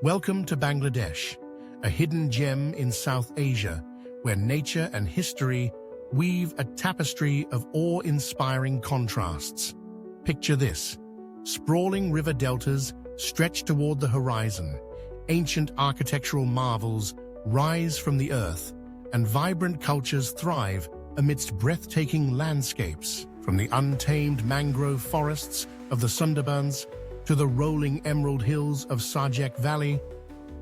Welcome to Bangladesh, a hidden gem in South Asia, where nature and history weave a tapestry of awe-inspiring contrasts. Picture this: sprawling river deltas stretch toward the horizon, ancient architectural marvels rise from the earth, and vibrant cultures thrive amidst breathtaking landscapes, from the untamed mangrove forests of the Sundarbans to the rolling emerald hills of Sajak Valley.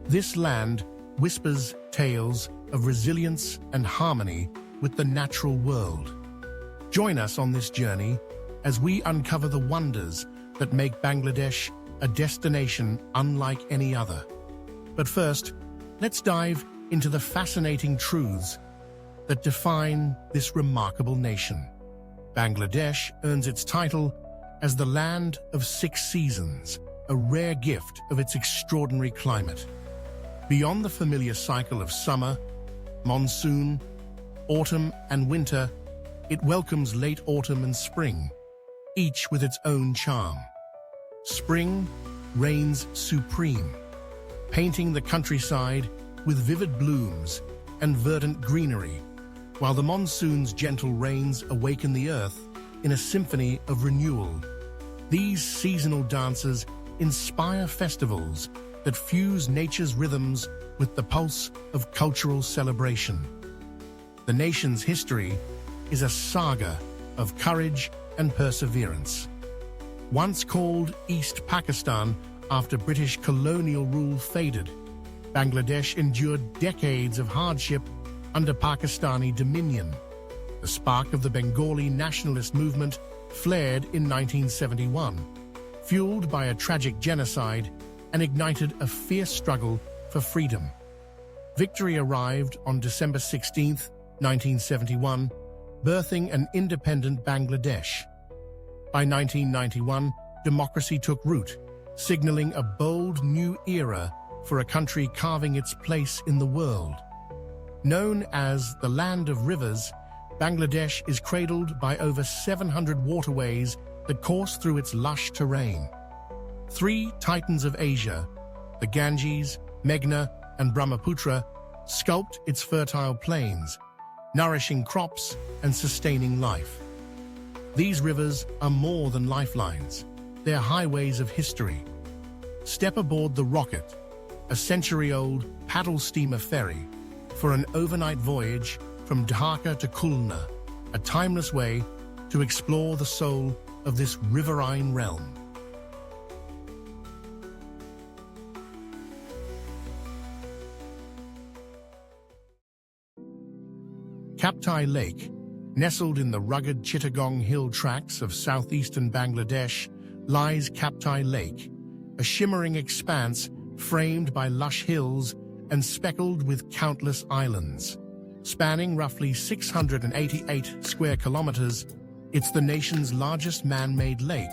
This land whispers tales of resilience and harmony with the natural world. Join us on this journey as we uncover the wonders that make Bangladesh a destination unlike any other. But first, let's dive into the fascinating truths that define this remarkable nation. Bangladesh earns its title as the land of 6 seasons, a rare gift of its extraordinary climate. Beyond the familiar cycle of summer, monsoon, autumn, and winter, it welcomes late autumn and spring, each with its own charm. Spring reigns supreme, painting the countryside with vivid blooms and verdant greenery, while the monsoon's gentle rains awaken the earth in a symphony of renewal. These seasonal dances inspire festivals that fuse nature's rhythms with the pulse of cultural celebration. The nation's history is a saga of courage and perseverance. Once called East Pakistan after British colonial rule faded, Bangladesh endured decades of hardship under Pakistani dominion. The spark of the Bengali nationalist movement flared in 1971, fueled by a tragic genocide, and ignited a fierce struggle for freedom. Victory arrived on December 16, 1971, birthing an independent Bangladesh. By 1991, democracy took root, signaling a bold new era for a country carving its place in the world. Known as the Land of Rivers, Bangladesh is cradled by over 700 waterways that course through its lush terrain. 3 titans of Asia, the Ganges, Meghna, and Brahmaputra, sculpt its fertile plains, nourishing crops and sustaining life. These rivers are more than lifelines. They're highways of history. Step aboard the Rocket, a century-old paddle steamer ferry, for an overnight voyage from Dhaka to Khulna, a timeless way to explore the soul of this riverine realm. Kaptai Lake, nestled in the rugged Chittagong hill tracts of southeastern Bangladesh, lies Kaptai Lake, a shimmering expanse framed by lush hills and speckled with countless islands. Spanning roughly 688 square kilometers, it's the nation's largest man-made lake,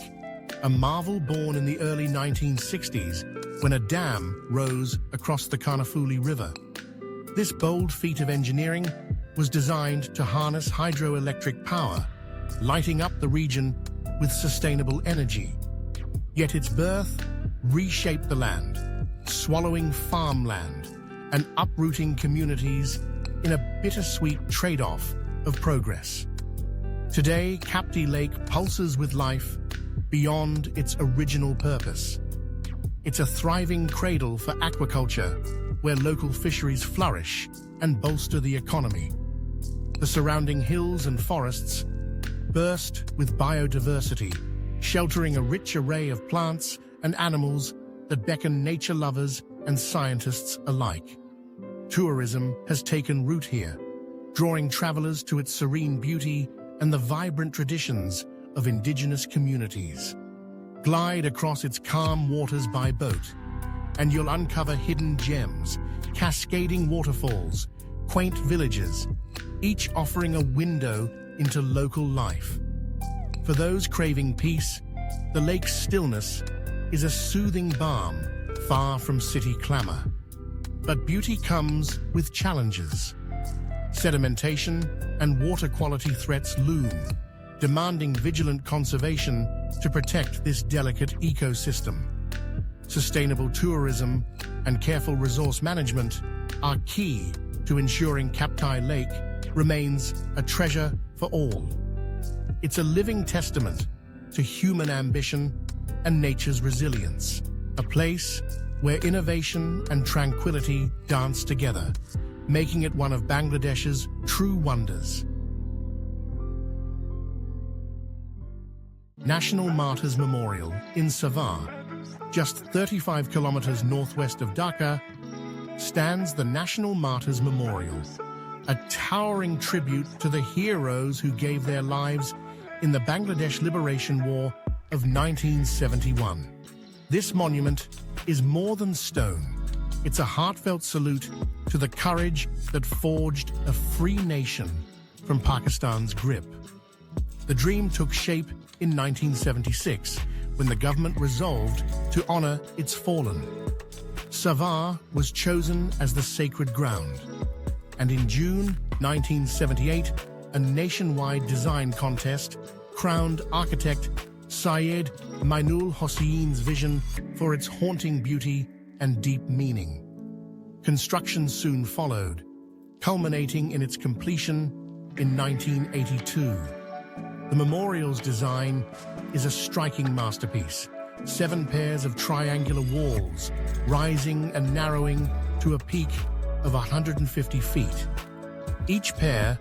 a marvel born in the early 1960s when a dam rose across the Karnafuli River. This bold feat of engineering was designed to harness hydroelectric power, lighting up the region with sustainable energy. Yet its birth reshaped the land, swallowing farmland and uprooting communities in a bittersweet trade-off of progress. Today, Kaptai Lake pulses with life beyond its original purpose. It's a thriving cradle for aquaculture, where local fisheries flourish and bolster the economy. The surrounding hills and forests burst with biodiversity, sheltering a rich array of plants and animals that beckon nature lovers and scientists alike. Tourism has taken root here, drawing travelers to its serene beauty and the vibrant traditions of indigenous communities. Glide across its calm waters by boat, and you'll uncover hidden gems, cascading waterfalls, quaint villages, each offering a window into local life. For those craving peace, the lake's stillness is a soothing balm, far from city clamor. But beauty comes with challenges. Sedimentation and water quality threats loom, demanding vigilant conservation to protect this delicate ecosystem. Sustainable tourism and careful resource management are key to ensuring Kaptai Lake remains a treasure for all. It's a living testament to human ambition and nature's resilience, a place where innovation and tranquility dance together, making it one of Bangladesh's true wonders. National Martyrs Memorial in Savar, just 35 kilometers northwest of Dhaka, stands the National Martyrs Memorial, a towering tribute to the heroes who gave their lives in the Bangladesh Liberation War of 1971. This monument is more than stone. It's a heartfelt salute to the courage that forged a free nation from Pakistan's grip. The dream took shape in 1976 when the government resolved to honor its fallen. Savar was chosen as the sacred ground, and in June 1978, a nationwide design contest crowned architect Syed Mainul Hossein's vision for its haunting beauty and deep meaning. Construction soon followed, culminating in its completion in 1982. The memorial's design is a striking masterpiece. 7 pairs of triangular walls, rising and narrowing to a peak of 150 feet. Each pair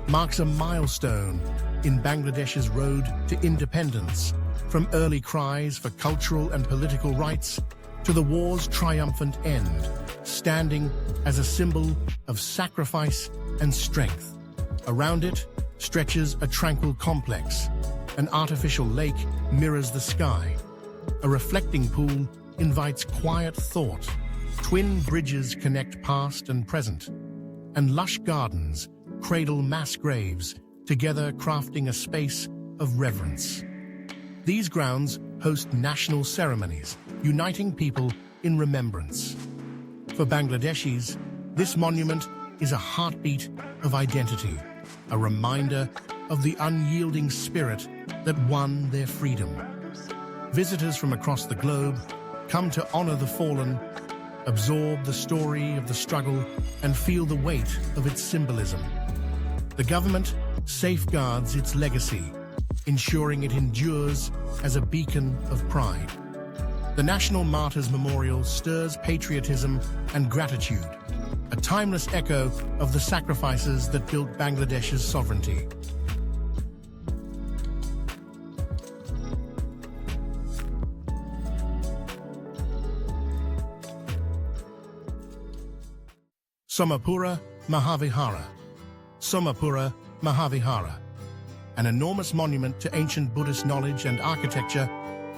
marks a milestone in Bangladesh's road to independence, from early cries for cultural and political rights to the war's triumphant end, standing as a symbol of sacrifice and strength. Around it stretches a tranquil complex. An artificial lake mirrors the sky. A reflecting pool invites quiet thought. Twin bridges connect past and present. And lush gardens cradle mass graves, together crafting a space of reverence. These grounds host national ceremonies, uniting people in remembrance. For Bangladeshis, this monument is a heartbeat of identity, a reminder of the unyielding spirit that won their freedom. Visitors from across the globe come to honor the fallen, absorb the story of the struggle, and feel the weight of its symbolism. The government safeguards its legacy, ensuring it endures as a beacon of pride. The National Martyrs Memorial stirs patriotism and gratitude, a timeless echo of the sacrifices that built Bangladesh's sovereignty. Somapura Mahavihara. Somapura Mahavihara, an enormous monument to ancient Buddhist knowledge and architecture,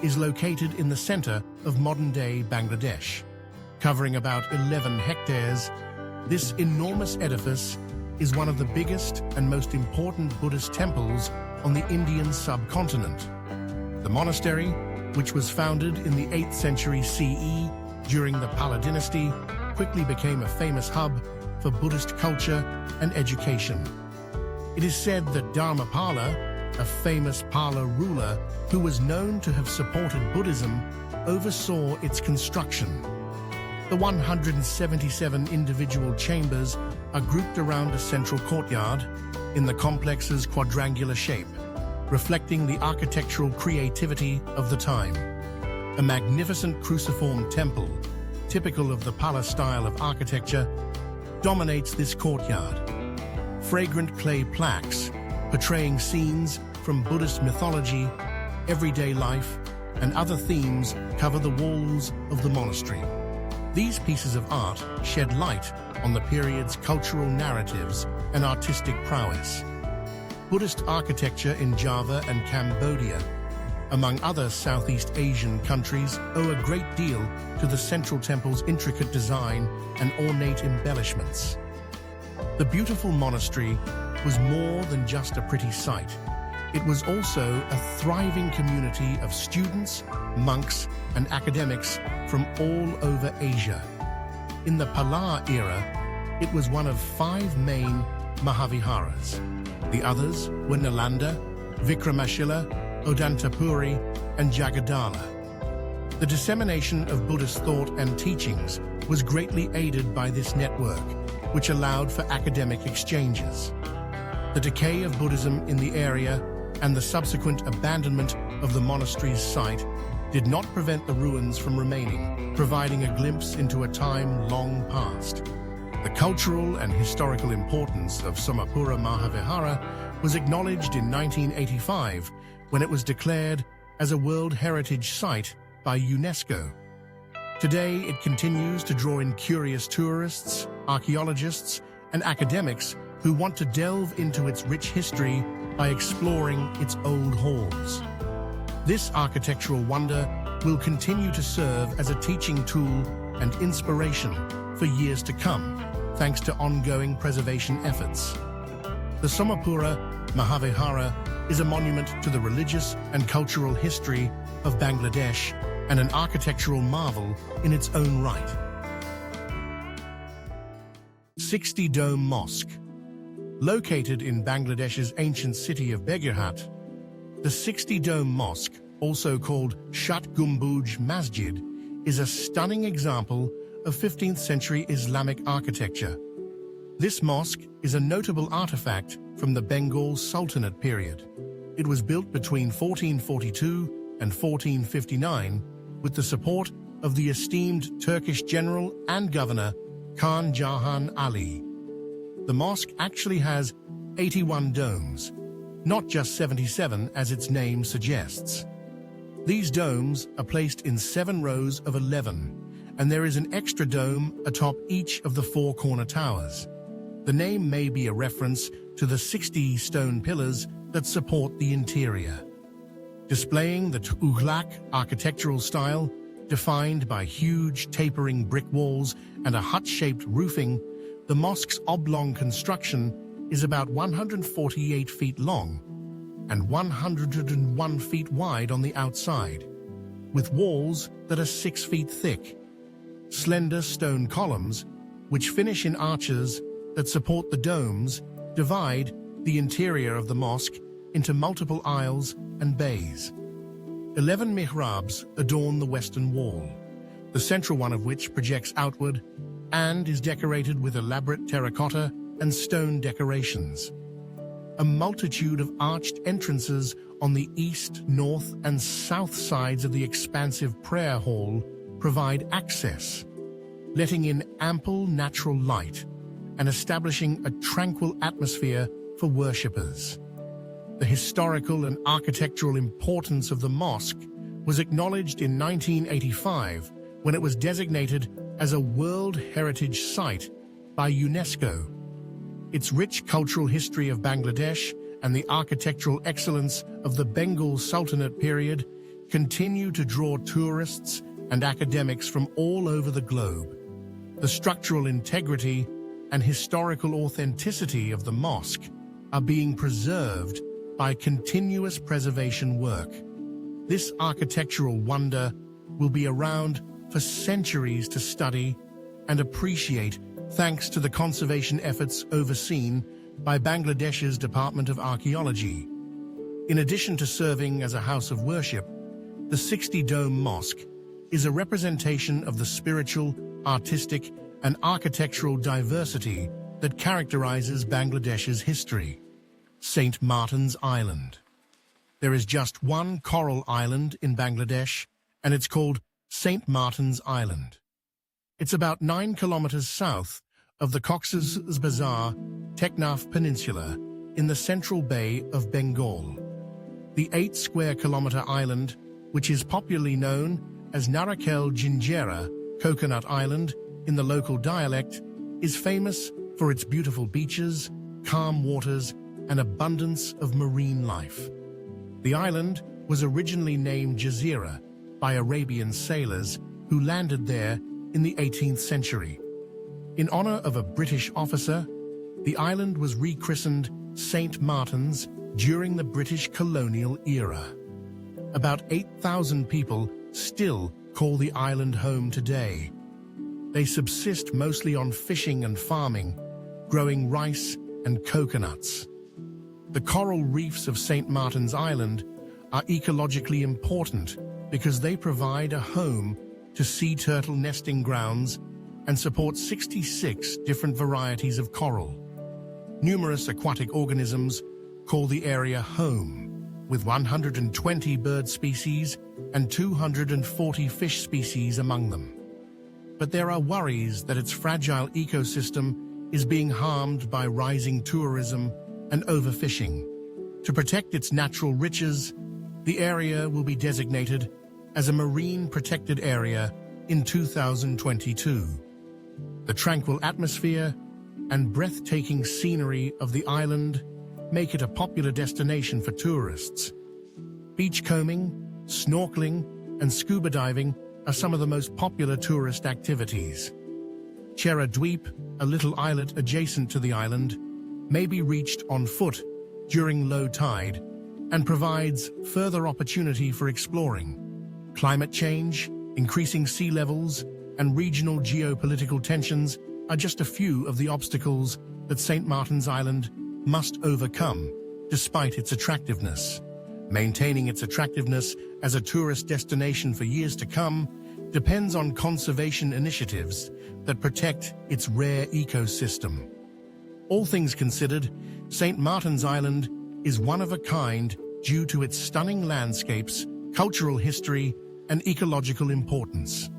is located in the center of modern-day Bangladesh. Covering about 11 hectares, this enormous edifice is one of the biggest and most important Buddhist temples on the Indian subcontinent. The monastery, which was founded in the 8th century CE during the Pala dynasty, quickly became a famous hub for Buddhist culture and education. It is said that Dharmapala, a famous Pala ruler who was known to have supported Buddhism, oversaw its construction. The 177 individual chambers are grouped around a central courtyard in the complex's quadrangular shape, reflecting the architectural creativity of the time. A magnificent cruciform temple, typical of the Pala style of architecture, dominates this courtyard. Fragrant clay plaques, portraying scenes from Buddhist mythology, everyday life, and other themes cover the walls of the monastery. These pieces of art shed light on the period's cultural narratives and artistic prowess. Buddhist architecture in Java and Cambodia, among other Southeast Asian countries, owe a great deal to the central temple's intricate design and ornate embellishments. The beautiful monastery was more than just a pretty sight. It was also a thriving community of students, monks, and academics from all over Asia. In the Pala era, it was one of 5 main Mahaviharas. The others were Nalanda, Vikramashila, Odantapuri, and Jagadala. The dissemination of Buddhist thought and teachings was greatly aided by this network, which allowed for academic exchanges. The decay of Buddhism in the area and the subsequent abandonment of the monastery's site did not prevent the ruins from remaining, providing a glimpse into a time long past. The cultural and historical importance of Somapura Mahavihara was acknowledged in 1985 when it was declared as a World Heritage Site by UNESCO. Today, it continues to draw in curious tourists, archaeologists, and academics who want to delve into its rich history by exploring its old halls. This architectural wonder will continue to serve as a teaching tool and inspiration for years to come, thanks to ongoing preservation efforts. The Somapura Mahavihara is a monument to the religious and cultural history of Bangladesh and an architectural marvel in its own right. Sixty Dome Mosque. Located in Bangladesh's ancient city of Begurhat, the Sixty Dome Mosque, also called Shat Gumbuj Masjid, is a stunning example of 15th century Islamic architecture. This mosque is a notable artifact from the Bengal Sultanate period. It was built between 1442 and 1459 with the support of the esteemed Turkish general and governor Khan Jahan Ali. The mosque actually has 81 domes, not just 77 as its name suggests. These domes are placed in 7 rows of 11, and there is an extra dome atop each of the 4 corner towers. The name may be a reference to the 60 stone pillars that support the interior. Displaying the Tughlaq architectural style, defined by huge tapering brick walls and a hut-shaped roofing, the mosque's oblong construction is about 148 feet long and 101 feet wide on the outside, with walls that are 6 feet thick. Slender stone columns, which finish in arches that support the domes, divide the interior of the mosque into multiple aisles and bays. 11 mihrabs adorn the western wall, the central one of which projects outward and is decorated with elaborate terracotta and stone decorations. A multitude of arched entrances on the east, north, and south sides of the expansive prayer hall provide access, letting in ample natural light and establishing a tranquil atmosphere for worshippers. The historical and architectural importance of the mosque was acknowledged in 1985 when it was designated as a World Heritage Site by UNESCO. Its rich cultural history of Bangladesh and the architectural excellence of the Bengal Sultanate period continue to draw tourists and academics from all over the globe. The structural integrity and historical authenticity of the mosque are being preserved by continuous preservation work. This architectural wonder will be around for centuries to study and appreciate thanks to the conservation efforts overseen by Bangladesh's Department of Archaeology. In addition to serving as a house of worship, the 60 Dome Mosque is a representation of the spiritual, artistic, and architectural diversity that characterizes Bangladesh's history. St. Martin's Island. There is just one coral island in Bangladesh, and it's called St. Martin's Island. It's about 9 kilometers south of the Cox's Bazar Teknaf Peninsula in the central bay of Bengal. The 8-square-kilometer island, which is popularly known as Narakel Jinjera, Coconut Island in the local dialect, is famous for its beautiful beaches, calm waters, and abundance of marine life. The island was originally named Jazeera by Arabian sailors who landed there in the 18th century. In honor of a British officer, the island was rechristened St. Martin's during the British colonial era. About 8,000 people still call the island home today. They subsist mostly on fishing and farming, growing rice and coconuts. The coral reefs of St. Martin's Island are ecologically important because they provide a home to sea turtle nesting grounds and supports 66 different varieties of coral. Numerous aquatic organisms call the area home, with 120 bird species and 240 fish species among them. But there are worries that its fragile ecosystem is being harmed by rising tourism and overfishing. To protect its natural riches, the area will be designated as a marine protected area in 2022. The tranquil atmosphere and breathtaking scenery of the island make it a popular destination for tourists. Beachcombing, snorkeling, and scuba diving are some of the most popular tourist activities. Chera Dweep, a little islet adjacent to the island, may be reached on foot during low tide and provides further opportunity for exploring. Climate change, increasing sea levels, and regional geopolitical tensions are just a few of the obstacles that St. Martin's Island must overcome, despite its attractiveness. Maintaining its attractiveness as a tourist destination for years to come depends on conservation initiatives that protect its rare ecosystem. All things considered, St. Martin's Island is one of a kind due to its stunning landscapes, cultural history, and ecological importance.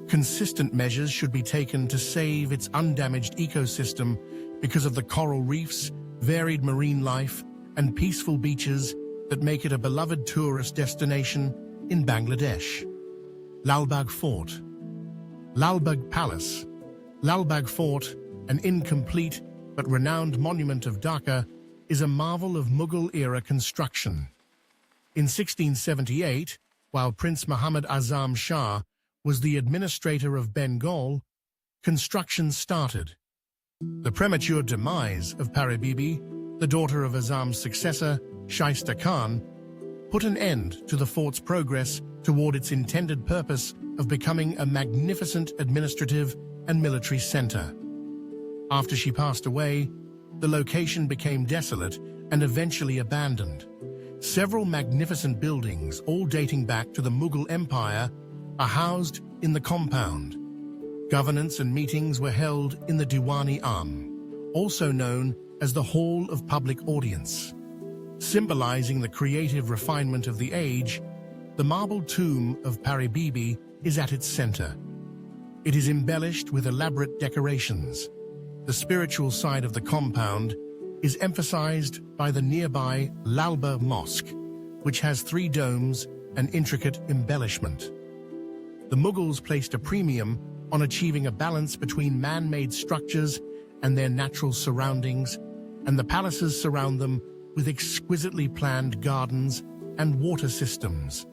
Consistent measures should be taken to save its undamaged ecosystem because of the coral reefs, varied marine life, and peaceful beaches that make it a beloved tourist destination in Bangladesh. Lalbagh Fort. Lalbagh Palace. Lalbagh Fort, an incomplete but renowned monument of Dhaka, is a marvel of Mughal-era construction. In 1678, while Prince Muhammad Azam Shah was the administrator of Bengal, construction started. The premature demise of Pari Bibi, the daughter of Azam's successor, Shaista Khan, put an end to the fort's progress toward its intended purpose of becoming a magnificent administrative and military center. After she passed away, the location became desolate and eventually abandoned. Several magnificent buildings, all dating back to the Mughal Empire, are housed in the compound. Governance and meetings were held in the Diwani Am, also known as the Hall of Public Audience. Symbolizing the creative refinement of the age, the marble tomb of Pari Bibi is at its center. It is embellished with elaborate decorations. The spiritual side of the compound is emphasized by the nearby Lalbagh Mosque, which has 3 domes and intricate embellishment. The Mughals placed a premium on achieving a balance between man-made structures and their natural surroundings, and the palaces surround them with exquisitely planned gardens and water systems.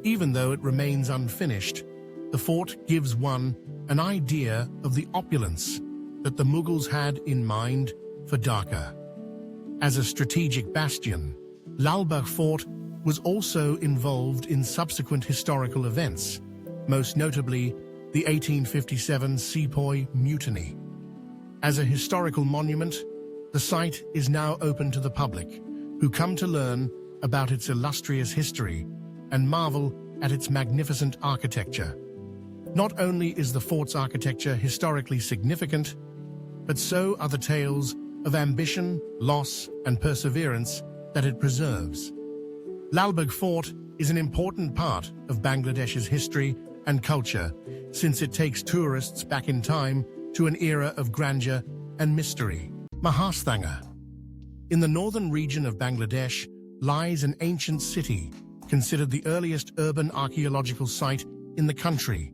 Even though it remains unfinished, the fort gives one an idea of the opulence that the Mughals had in mind for Dhaka. As a strategic bastion, Lalbagh Fort was also involved in subsequent historical events, most notably the 1857 Sepoy Mutiny. As a historical monument, the site is now open to the public, who come to learn about its illustrious history and marvel at its magnificent architecture. Not only is the fort's architecture historically significant, but so are the tales of ambition, loss, and perseverance that it preserves. Lalbagh Fort is an important part of Bangladesh's history and culture, since it takes tourists back in time to an era of grandeur and mystery. Mahasthangarh. In the northern region of Bangladesh lies an ancient city, considered the earliest urban archaeological site in the country.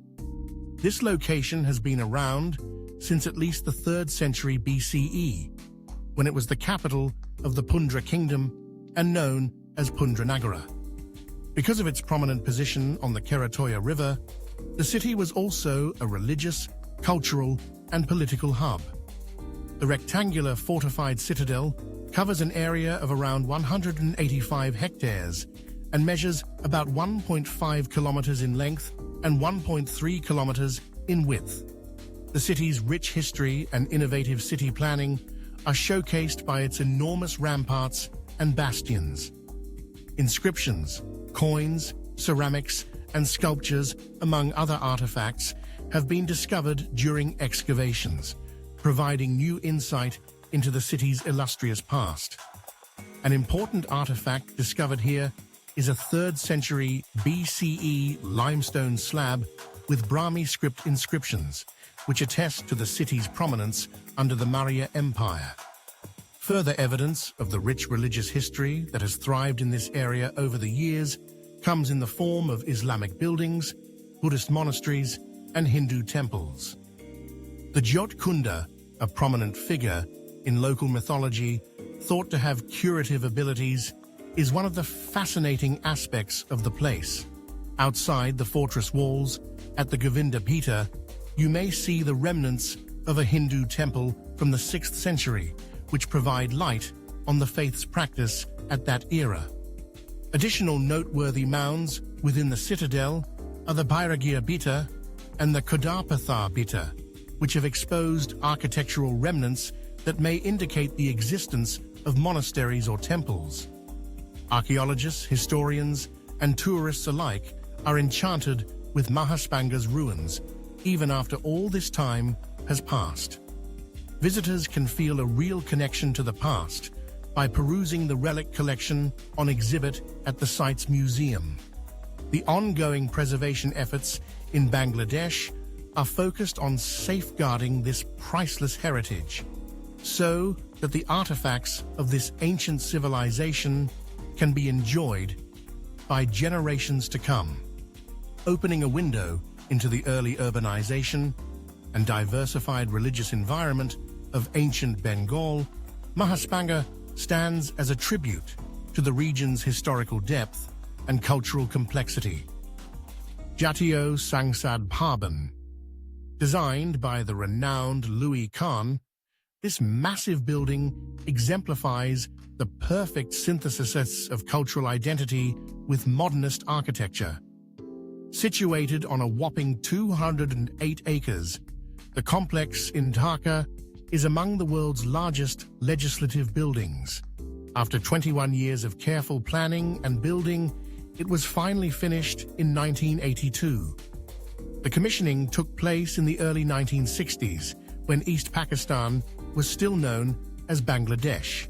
This location has been around since at least the 3rd century BCE, when it was the capital of the Pundra Kingdom and known as Pundranagara. Because of its prominent position on the Keratoya River, the city was also a religious, cultural, and political hub. The rectangular fortified citadel covers an area of around 185 hectares and measures about 1.5 kilometers in length and 1.3 kilometers in width. The city's rich history and innovative city planning are showcased by its enormous ramparts and bastions. Inscriptions, coins, ceramics, and sculptures, among other artifacts, have been discovered during excavations, providing new insight into the city's illustrious past. An important artifact discovered here is a 3rd century BCE limestone slab with Brahmi script inscriptions, which attest to the city's prominence under the Maurya Empire. Further evidence of the rich religious history that has thrived in this area over the years comes in the form of Islamic buildings, Buddhist monasteries, and Hindu temples. The Jyot Kunda, a prominent figure in local mythology thought to have curative abilities, is one of the fascinating aspects of the place. Outside the fortress walls, at the Govinda Pita, you may see the remnants of a Hindu temple from the 6th century, which provide light on the faith's practice at that era. Additional noteworthy mounds within the citadel are the Bhairagya Pita and the Kodapatha Pita, which have exposed architectural remnants that may indicate the existence of monasteries or temples. Archaeologists, historians, and tourists alike are enchanted with Mahasthangarh's ruins, even after all this time has passed. Visitors can feel a real connection to the past by perusing the relic collection on exhibit at the site's museum. The ongoing preservation efforts in Bangladesh are focused on safeguarding this priceless heritage, so that the artifacts of this ancient civilization can be enjoyed by generations to come. Opening a window into the early urbanization and diversified religious environment of ancient Bengal, Mahasthangarh stands as a tribute to the region's historical depth and cultural complexity. Jatiyo Sangsad Bhavan. Designed by the renowned Louis Kahn, this massive building exemplifies the perfect synthesis of cultural identity with modernist architecture. Situated on a whopping 208 acres, the complex in Dhaka is among the world's largest legislative buildings. After 21 years of careful planning and building, it was finally finished in 1982. The commissioning took place in the early 1960s, when East Pakistan was still known as Bangladesh.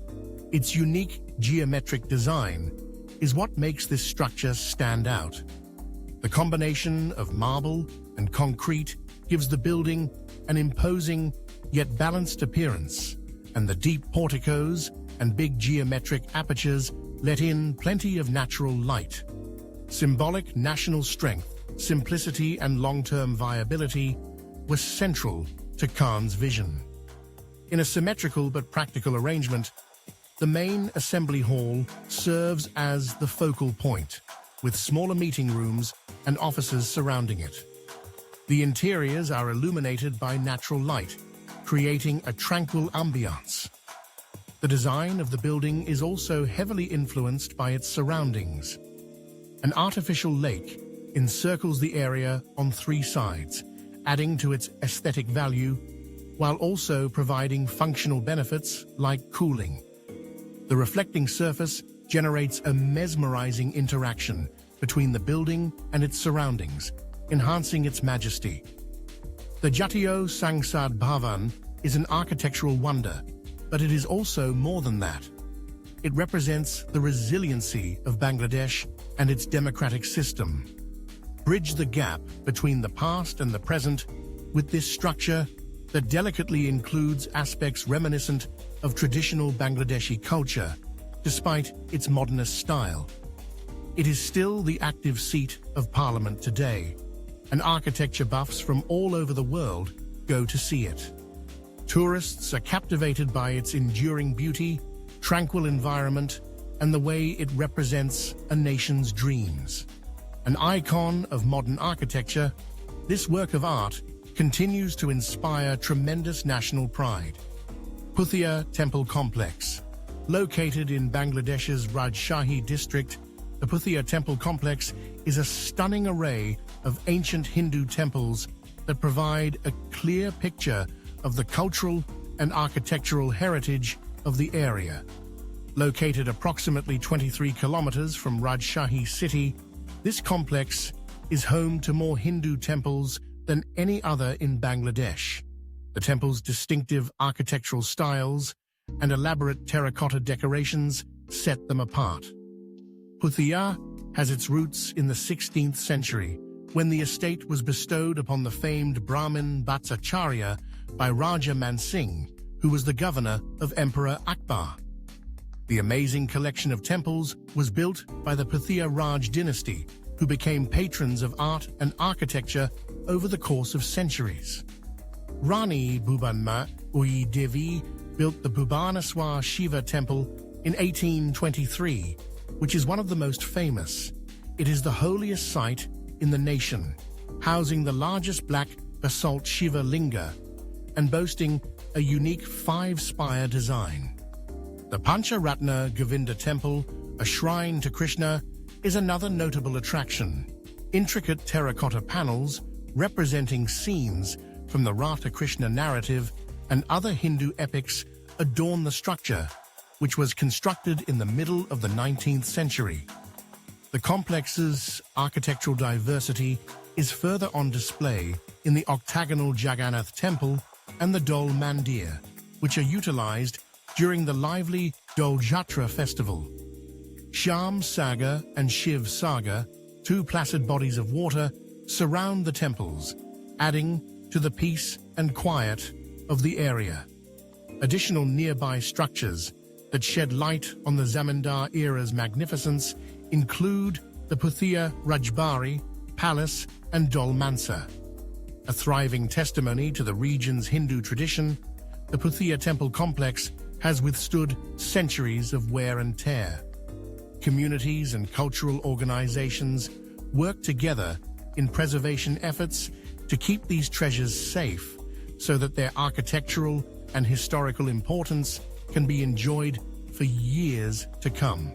Its unique geometric design is what makes this structure stand out. The combination of marble and concrete gives the building an imposing yet balanced appearance, and the deep porticos and big geometric apertures let in plenty of natural light. Symbolic national strength, simplicity, and long-term viability were central to Khan's vision. In a symmetrical but practical arrangement, the main assembly hall serves as the focal point, with smaller meeting rooms and offices surrounding it. The interiors are illuminated by natural light, creating a tranquil ambiance. The design of the building is also heavily influenced by its surroundings. An artificial lake encircles the area on 3 sides, adding to its aesthetic value, while also providing functional benefits like cooling. The reflecting surface generates a mesmerizing interaction between the building and its surroundings, enhancing its majesty. The Jatiyo Sangsad Bhavan is an architectural wonder, but it is also more than that. It represents the resiliency of Bangladesh and its democratic system. Bridge the gap between the past and the present with this structure that delicately includes aspects reminiscent of traditional Bangladeshi culture, despite its modernist style. It is still the active seat of Parliament today, and architecture buffs from all over the world go to see it. Tourists are captivated by its enduring beauty, tranquil environment, and the way it represents a nation's dreams. An icon of modern architecture, this work of art continues to inspire tremendous national pride. Bhutia Temple Complex. Located in Bangladesh's Rajshahi district, the Bhutia Temple Complex is a stunning array of ancient Hindu temples that provide a clear picture of the cultural and architectural heritage of the area. Located approximately 23 kilometers from Rajshahi city, this complex is home to more Hindu temples than any other in Bangladesh. The temple's distinctive architectural styles and elaborate terracotta decorations set them apart. Puthia has its roots in the 16th century, when the estate was bestowed upon the famed Brahmin Bhattacharya by Raja Mansingh, who was the governor of Emperor Akbar. The amazing collection of temples was built by the Puthia Raj dynasty, who became patrons of art and architecture over the course of centuries. Rani Bhubanma Uyi Devi built the Bhubaneswar Shiva temple in 1823, which is one of the most famous. It is the holiest site in the nation, housing the largest black basalt Shiva Linga and boasting a unique 5-spire design. The Pancharatna Govinda Temple, a shrine to Krishna, is another notable attraction. Intricate terracotta panels representing scenes from the Radha Krishna narrative and other Hindu epics adorn the structure, which was constructed in the middle of the 19th century. The complex's architectural diversity is further on display in the octagonal Jagannath Temple and the Dol Mandir, which are utilized during the lively Dol Jatra festival. Shyam Sagar and Shiv Sagar, two placid bodies of water, surround the temples, adding to the peace and quiet of the area. Additional nearby structures that shed light on the Zamindar era's magnificence include the Puthia Rajbari Palace and Dol Mansa. A thriving testimony to the region's Hindu tradition, the Puthia temple complex has withstood centuries of wear and tear. Communities and cultural organizations work together in preservation efforts to keep these treasures safe so that their architectural and historical importance can be enjoyed for years to come.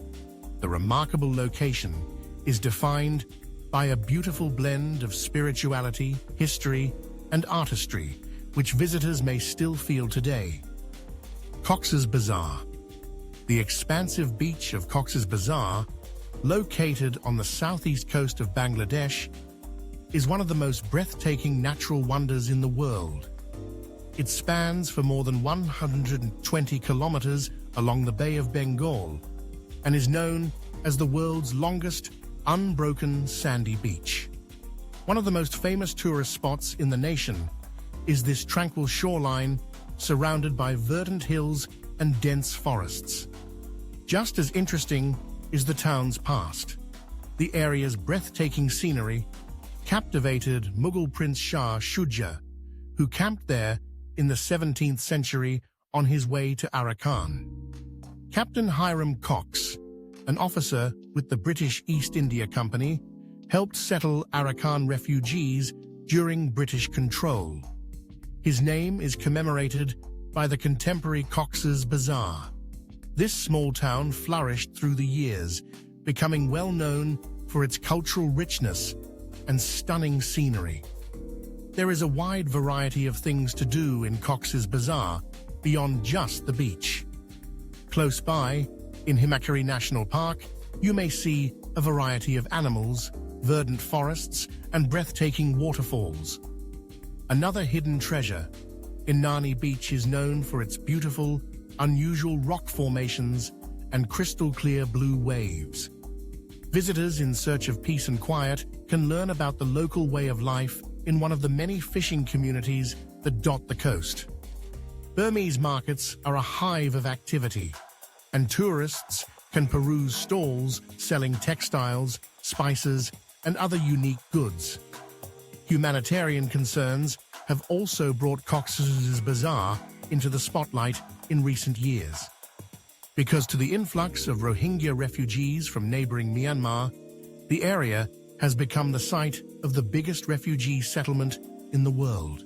The remarkable location is defined by a beautiful blend of spirituality, history, and artistry, which visitors may still feel today. Cox's Bazar. The expansive beach of Cox's Bazar, located on the southeast coast of Bangladesh, is one of the most breathtaking natural wonders in the world. It spans for more than 120 kilometers along the Bay of Bengal and is known as the world's longest unbroken sandy beach. One of the most famous tourist spots in the nation is this tranquil shoreline surrounded by verdant hills and dense forests. Just as interesting is the town's past. The area's breathtaking scenery captivated Mughal Prince Shah Shuja, who camped there in the 17th century on his way to Arakan. Captain Hiram Cox, an officer with the British East India Company, helped settle Arakan refugees during British control. His name is commemorated by the contemporary Cox's Bazar. This small town flourished through the years, becoming well known for its cultural richness and stunning scenery. There is a wide variety of things to do in Cox's Bazar beyond just the beach. Close by, in Himakari National Park, you may see a variety of animals, verdant forests, and breathtaking waterfalls. Another hidden treasure, Inani Beach is known for its beautiful, unusual rock formations and crystal-clear blue waves. Visitors in search of peace and quiet can learn about the local way of life in one of the many fishing communities that dot the coast. Burmese markets are a hive of activity, and tourists can peruse stalls selling textiles, spices, and other unique goods. Humanitarian concerns have also brought Cox's Bazar into the spotlight in recent years. Because to the influx of Rohingya refugees from neighboring Myanmar, the area has become the site of the biggest refugee settlement in the world.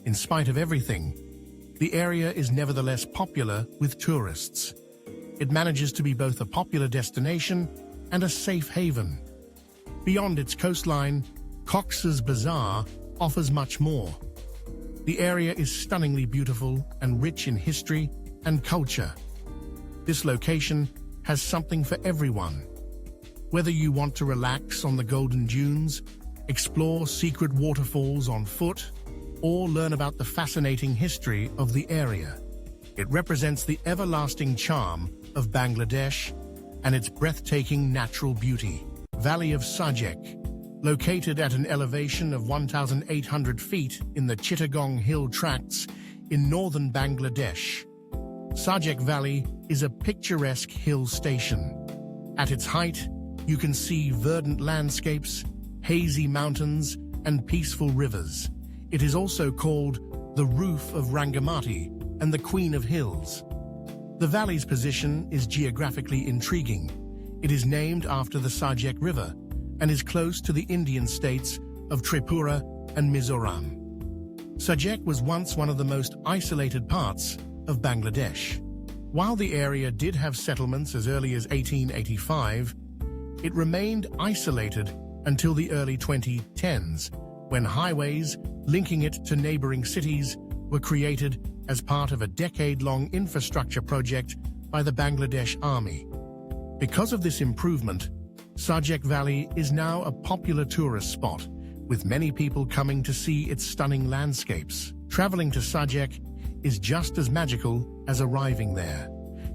In spite of everything, the area is nevertheless popular with tourists. It manages to be both a popular destination and a safe haven. Beyond its coastline, Cox's Bazar offers much more. The area is stunningly beautiful and rich in history and culture. This location has something for everyone. Whether you want to relax on the golden dunes, explore secret waterfalls on foot, or learn about the fascinating history of the area. It represents the everlasting charm of Bangladesh and its breathtaking natural beauty. Valley of Sajek, located at an elevation of 1,800 feet in the Chittagong Hill Tracts in northern Bangladesh. Sajek Valley is a picturesque hill station. At its height, you can see verdant landscapes, hazy mountains, and peaceful rivers. It is also called the Roof of Rangamati and the Queen of Hills. The valley's position is geographically intriguing. It is named after the Sajek River and is close to the Indian states of Tripura and Mizoram. Sajek was once one of the most isolated parts of Bangladesh. While the area did have settlements as early as 1885, it remained isolated until the early 2010s, when highways linking it to neighboring cities were created as part of a decade-long infrastructure project by the Bangladesh Army. Because of this improvement, Sajek Valley is now a popular tourist spot, with many people coming to see its stunning landscapes. Traveling to Sajek is just as magical as arriving there.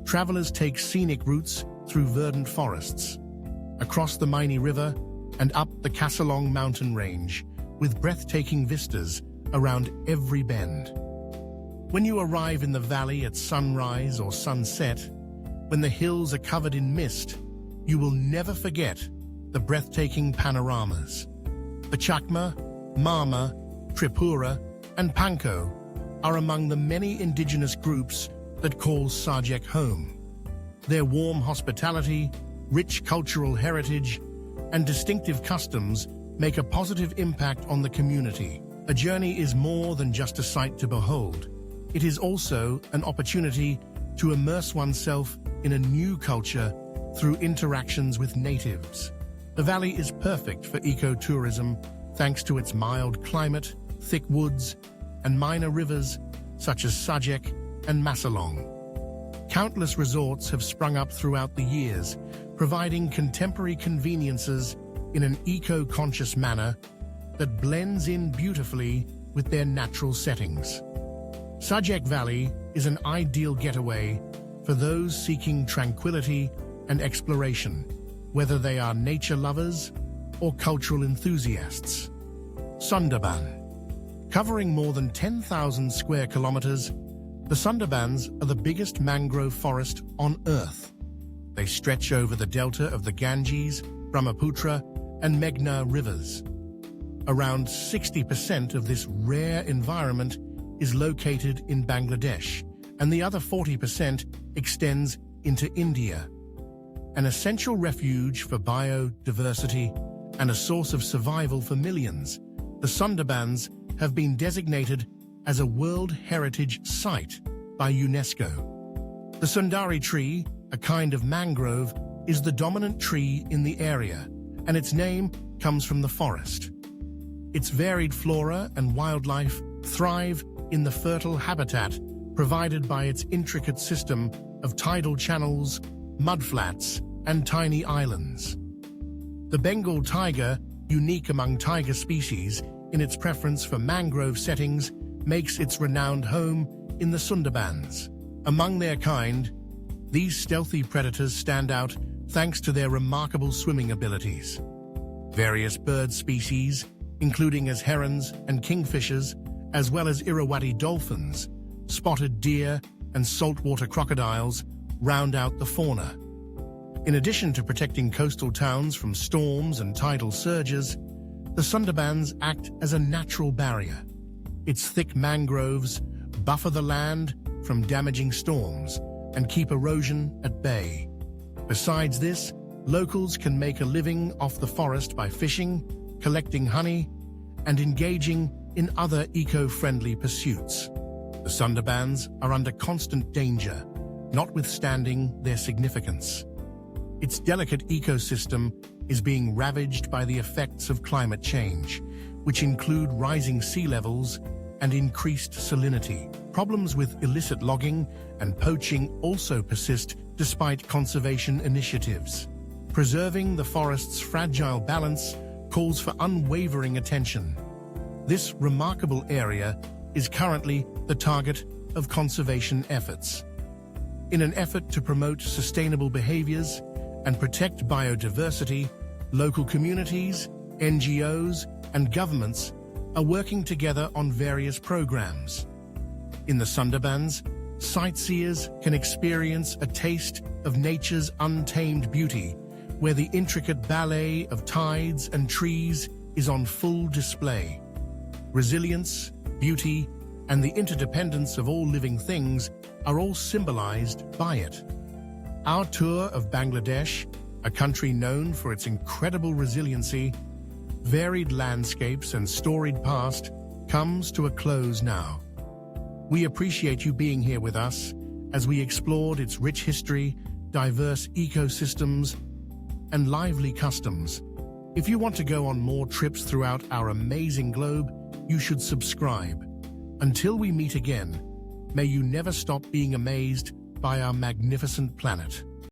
Travelers take scenic routes through verdant forests, across the Maini River, and up the Kasalong mountain range, with breathtaking vistas around every bend. When you arrive in the valley at sunrise or sunset, when the hills are covered in mist, you will never forget the breathtaking panoramas. The Chakma, Mama, Tripura, and Panko are among the many indigenous groups that call Sajek home. Their warm hospitality, rich cultural heritage, and distinctive customs make a positive impact on the community. A journey is more than just a sight to behold. It is also an opportunity to immerse oneself in a new culture through interactions with natives. The valley is perfect for ecotourism thanks to its mild climate, thick woods, and minor rivers such as Sajek and Masalong. Countless resorts have sprung up throughout the years, providing contemporary conveniences in an eco-conscious manner that blends in beautifully with their natural settings. Sajek Valley is an ideal getaway for those seeking tranquility and exploration, whether they are nature lovers or cultural enthusiasts. Sundarban. Covering more than 10,000 square kilometers, the Sundarbans are the biggest mangrove forest on Earth. They stretch over the delta of the Ganges, Brahmaputra, and Meghna rivers. Around 60% of this rare environment is located in Bangladesh, and the other 40% extends into India. An essential refuge for biodiversity and a source of survival for millions, the Sundarbans have been designated as a World Heritage Site by UNESCO. The Sundari tree, a kind of mangrove, is the dominant tree in the area, and its name comes from the forest. Its varied flora and wildlife thrive in the fertile habitat provided by its intricate system of tidal channels, mudflats, and tiny islands. The Bengal tiger, unique among tiger species in its preference for mangrove settings, makes its renowned home in the Sundarbans. Among their kind, these stealthy predators stand out thanks to their remarkable swimming abilities. Various bird species, including as herons and kingfishers, as well as Irrawaddy dolphins, spotted deer, and saltwater crocodiles, round out the fauna. In addition to protecting coastal towns from storms and tidal surges, the Sundarbans act as a natural barrier. Its thick mangroves buffer the land from damaging storms and keep erosion at bay. Besides this, locals can make a living off the forest by fishing, collecting honey, and engaging in other eco-friendly pursuits. The Sundarbans are under constant danger, notwithstanding their significance. Its delicate ecosystem is being ravaged by the effects of climate change, which include rising sea levels and increased salinity. Problems with illicit logging and poaching also persist despite conservation initiatives. Preserving the forest's fragile balance calls for unwavering attention. This remarkable area is currently the target of conservation efforts. In an effort to promote sustainable behaviors and protect biodiversity, local communities, NGOs, and governments are working together on various programs. In the Sundarbans, sightseers can experience a taste of nature's untamed beauty, where the intricate ballet of tides and trees is on full display. Resilience, beauty, and the interdependence of all living things are all symbolized by it. Our tour of Bangladesh, a country known for its incredible resiliency, varied landscapes, and storied past, comes to a close now. We appreciate you being here with us as we explored its rich history, diverse ecosystems, and lively customs. If you want to go on more trips throughout our amazing globe, you should subscribe. Until we meet again, may you never stop being amazed by our magnificent planet.